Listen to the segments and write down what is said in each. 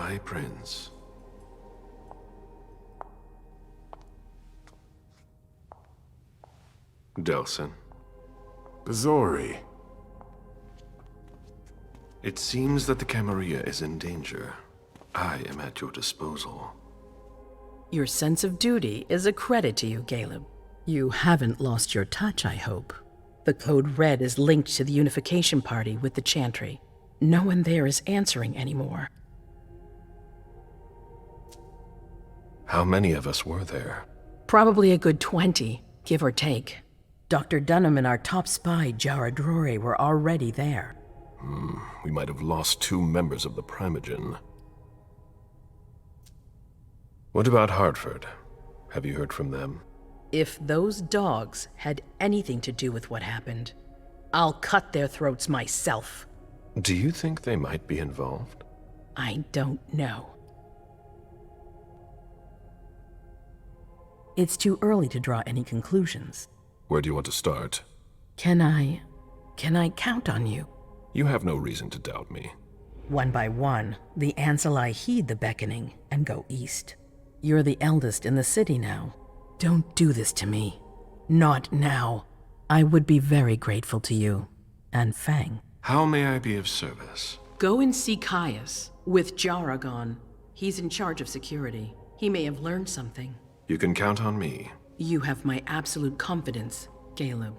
my prince. Delson. Bazori. It seems that the Camarilla is in danger. I am at your disposal. Your sense of duty is a credit to you, Galeb. You haven't lost your touch, I hope. The Code Red is linked to the Unification Party with the Chantry. No one there is answering anymore. How many of us were there? Probably a good 20, give or take. Dr. Dunham and our top spy, Jara Drore, were already there. We might have lost 2 members of the Primogen. What about Hartford? Have you heard from them? If those dogs had anything to do with what happened, I'll cut their throats myself. Do you think they might be involved? I don't know. It's too early to draw any conclusions. Where do you want to start? Can I count on you? You have no reason to doubt me. One by one, the Ancilai heed the beckoning and go east. You're the eldest in the city now. Don't do this to me. Not now. I would be very grateful to you. And Fang. How may I be of service? Go and see Caius, with Jara gone. He's in charge of security. He may have learned something. You can count on me. You have my absolute confidence, Galeb.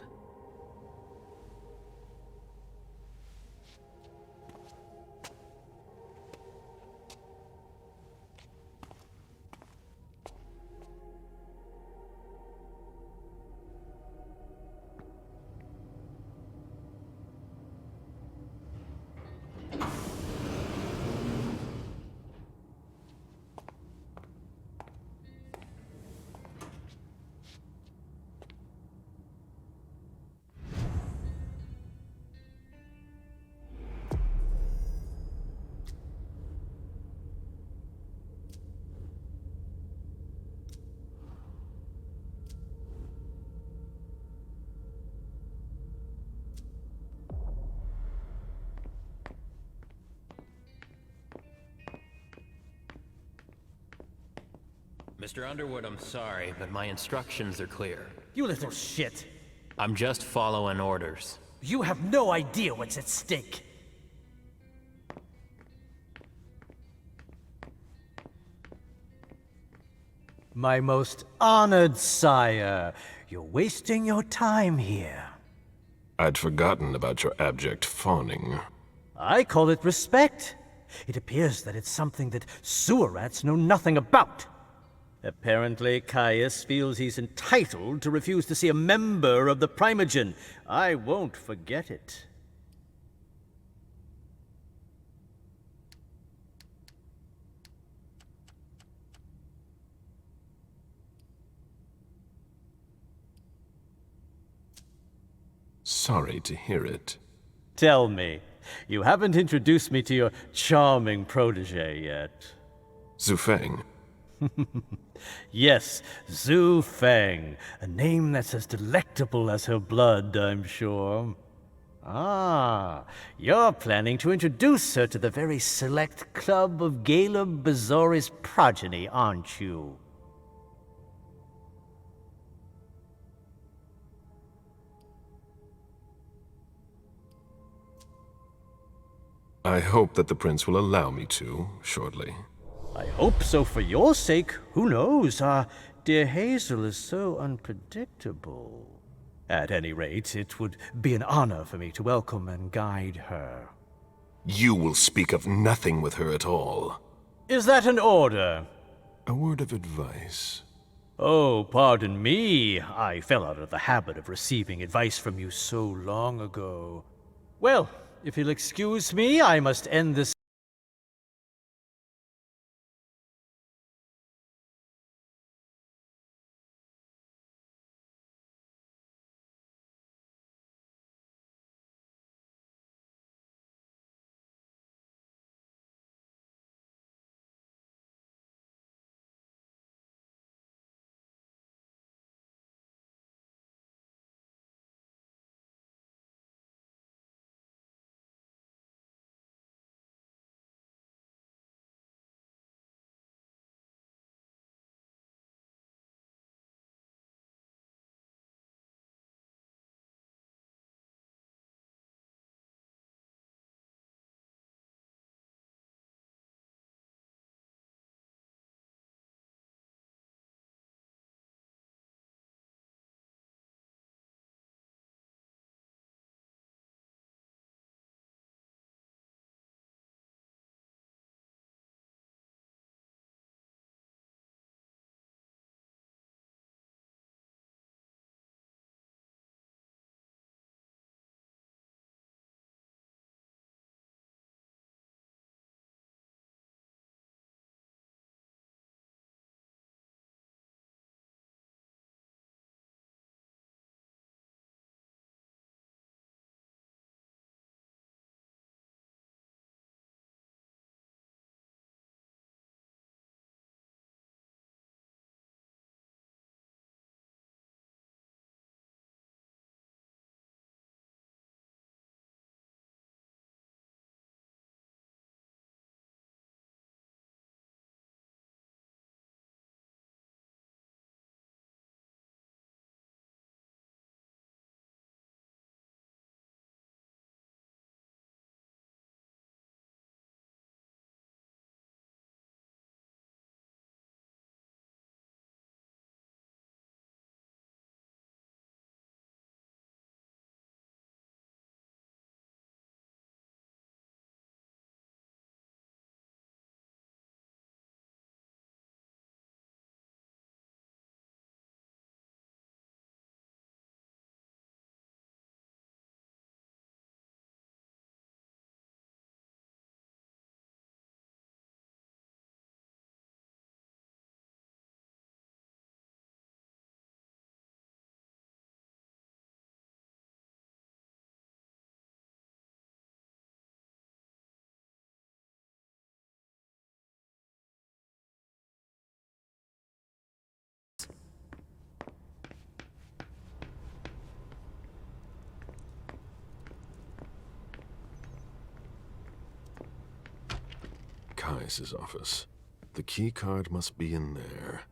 Mr. Underwood, I'm sorry, but my instructions are clear. You little shit. I'm just following orders. You have no idea what's at stake. My most honored sire, you're wasting your time here. I'd forgotten about your abject fawning. I call it respect. It appears that it's something that sewer rats know nothing about. Apparently, Caius feels he's entitled to refuse to see a member of the Primogen. I won't forget it. Sorry to hear it. Tell me, you haven't introduced me to your charming protege yet. Zufeng. Yes, Zhu Feng, a name that's as delectable as her blood, I'm sure. Ah, you're planning to introduce her to the very select club of Galeb Bazori's progeny, aren't you? I hope that the prince will allow me to, shortly. I hope so for your sake. Who knows? Dear Hazel is so unpredictable. At any rate, it would be an honor for me to welcome and guide her. You will speak of nothing with her at all. Is that an order? A word of advice. Oh, pardon me. I fell out of the habit of receiving advice from you so long ago. Well, if you'll excuse me, I must end this Caius's office. The key card must be in there.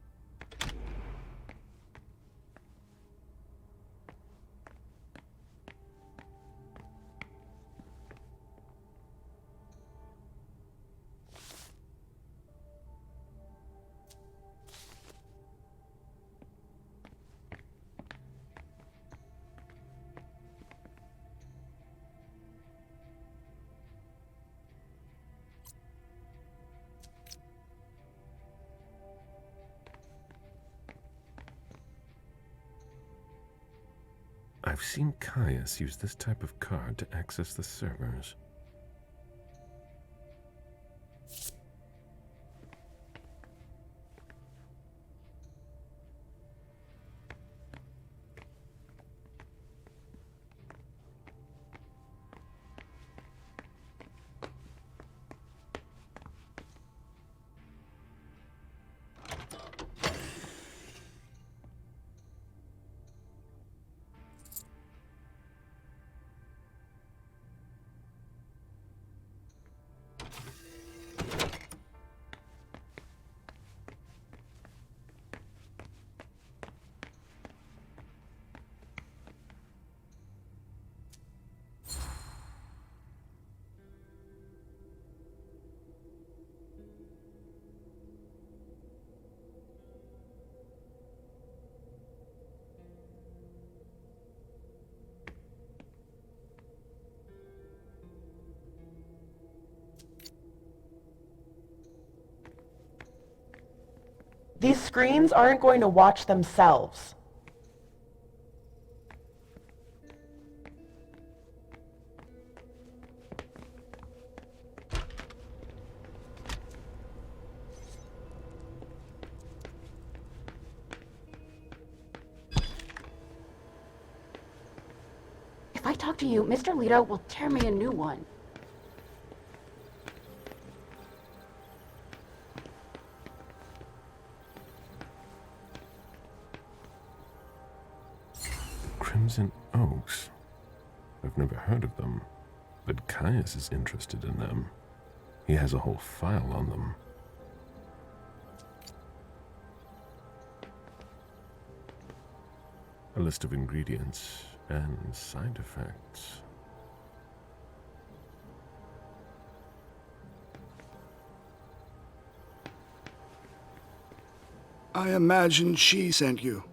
I've seen Caius use this type of card to access the servers. These screens aren't going to watch themselves. If I talk to you, Mr. Leto will tear me a new one. Crimson Oaks. I've never heard of them, but Caius is interested in them. He has a whole file on them. A list of ingredients and side effects. I imagine she sent you.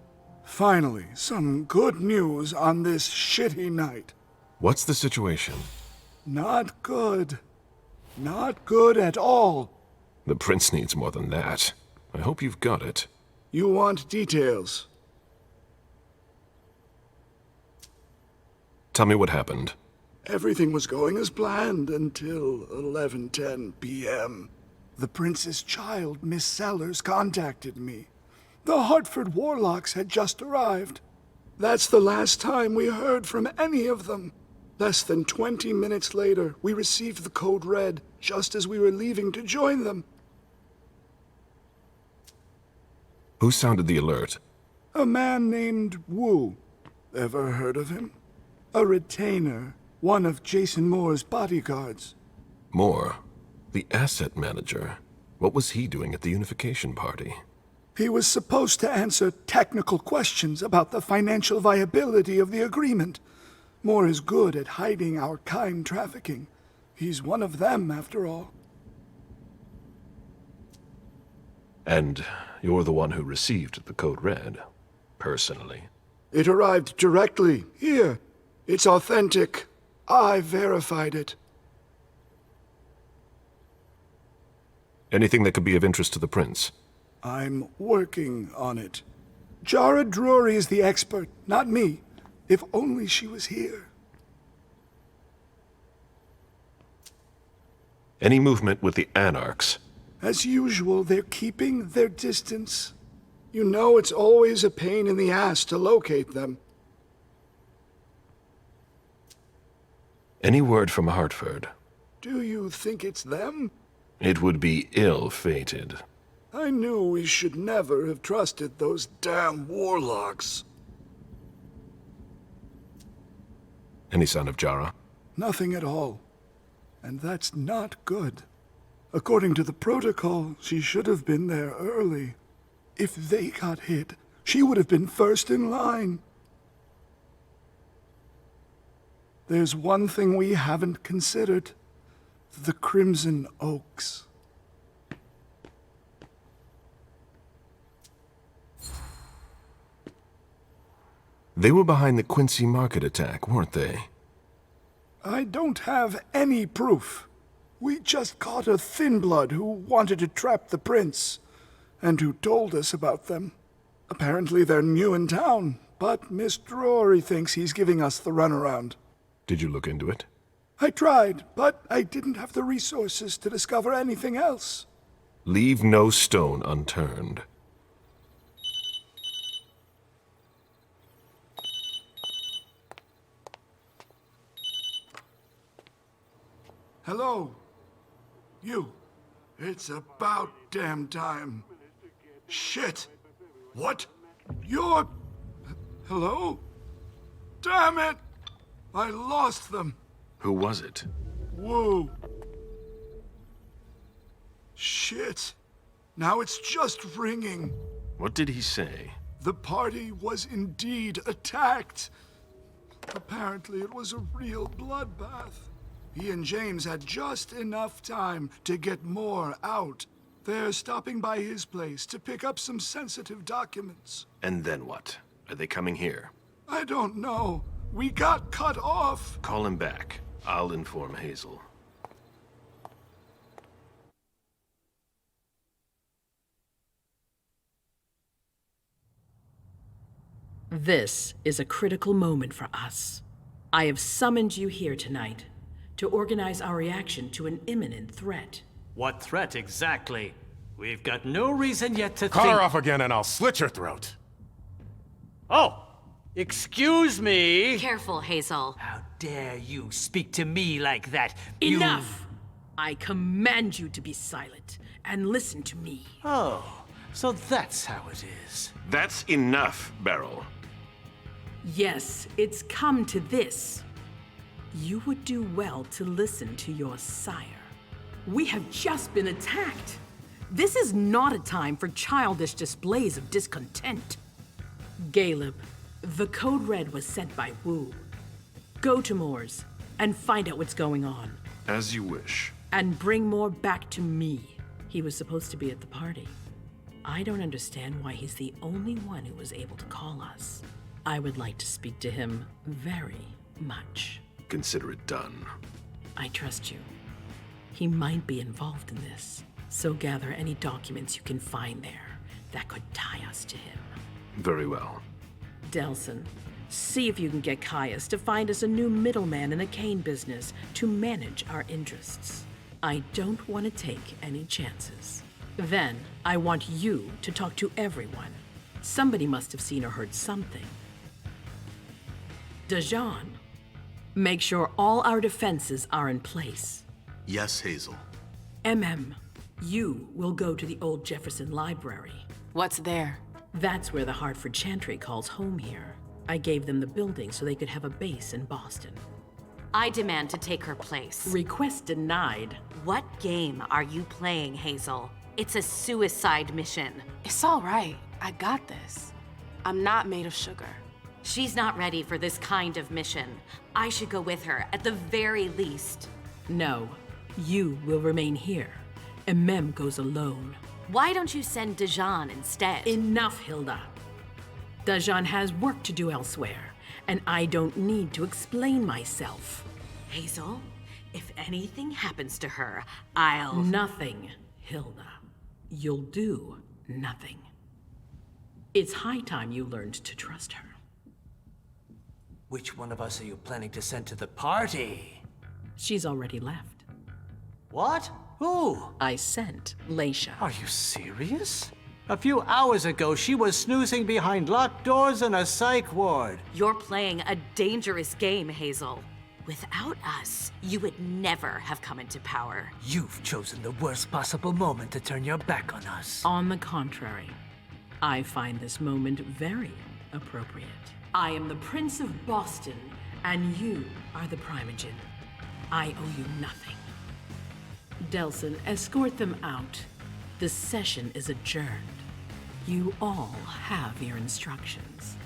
Finally, some good news on this shitty night. What's the situation? Not good. Not good at all. The prince needs more than that. I hope you've got it. You want details. Tell me what happened. Everything was going as planned until 11:10 p.m. The prince's child, Miss Sellers, contacted me. The Hartford Warlocks had just arrived. That's the last time we heard from any of them. Less than 20 minutes later, we received the code red, just as we were leaving to join them. Who sounded the alert? A man named Wu. Ever heard of him? A retainer, one of Jason Moore's bodyguards. Moore, the asset manager. What was he doing at the unification party? He was supposed to answer technical questions about the financial viability of the agreement. Moore is good at hiding our kind trafficking. He's one of them, after all. And you're the one who received the code red, personally. It arrived directly, here. It's authentic. I verified it. Anything that could be of interest to the prince? I'm working on it. Jara Drury is the expert, not me. If only she was here. Any movement with the Anarchs? As usual, they're keeping their distance. You know it's always a pain in the ass to locate them. Any word from Hartford? Do you think it's them? It would be ill-fated. I knew we should never have trusted those damn warlocks. Any sign of Jara? Nothing at all. And that's not good. According to the protocol, she should have been there early. If they got hit, she would have been first in line. There's one thing we haven't considered. The Crimson Oaks. They were behind the Quincy Market attack, weren't they? I don't have any proof. We just caught a thin blood who wanted to trap the prince, and who told us about them. Apparently they're new in town, but Mr. Rory thinks he's giving us the runaround. Did you look into it? I tried, but I didn't have the resources to discover anything else. Leave no stone unturned. Hello? You. It's about damn time. Shit. What? You're... Hello? Damn it! I lost them. Who was it? Whoa. Shit. Now it's just ringing. What did he say? The party was indeed attacked. Apparently it was a real bloodbath. He and James had just enough time to get more out. They're stopping by his place to pick up some sensitive documents. And then what? Are they coming here? I don't know. We got cut off. Call him back. I'll inform Hazel. This is a critical moment for us. I have summoned you here tonight to organize our reaction to an imminent threat. What threat exactly? We've got no reason yet to Call think... her off again and I'll slit your throat. Oh! Excuse me! Careful, Hazel. How dare you speak to me like that? Enough! I command you to be silent and listen to me. Oh, so that's how it is. That's enough, Beryl. Yes, it's come to this. You would do well to listen to your sire. We have just been attacked. This is not a time for childish displays of discontent. Galeb, the code red was sent by Wu. Go to Moore's and find out what's going on. As you wish. And bring Moore back to me. He was supposed to be at the party. I don't understand why he's the only one who was able to call us. I would like to speak to him very much. Consider it done. I trust you. He might be involved in this, so gather any documents you can find there that could tie us to him. Very well. Delson, see if you can get Caius to find us a new middleman in the cane business to manage our interests. I don't want to take any chances. Then, I want you to talk to everyone. Somebody must have seen or heard something. Dajan, make sure all our defenses are in place. Yes, Hazel. You will go to the old Jefferson Library. What's there? That's where the Hartford Chantry calls home here. I gave them the building so they could have a base in Boston. I demand to take her place. Request denied. What game are you playing, Hazel? It's a suicide mission. It's all right. I got this. I'm not made of sugar. She's not ready for this kind of mission. I should go with her, at the very least. No, you will remain here. Goes alone. Why don't you send Dajan instead? Enough, Hilda. Dajan has work to do elsewhere, and I don't need to explain myself. Hazel, if anything happens to her, I'll... Nothing, Hilda. You'll do nothing. It's high time you learned to trust her. Which one of us are you planning to send to the party? She's already left. What? Who? I sent Leisha. Are you serious? A few hours ago, she was snoozing behind locked doors in a psych ward. You're playing a dangerous game, Hazel. Without us, you would never have come into power. You've chosen the worst possible moment to turn your back on us. On the contrary, I find this moment very appropriate. I am the Prince of Boston, and you are the Primogen. I owe you nothing. Delson, escort them out. The session is adjourned. You all have your instructions.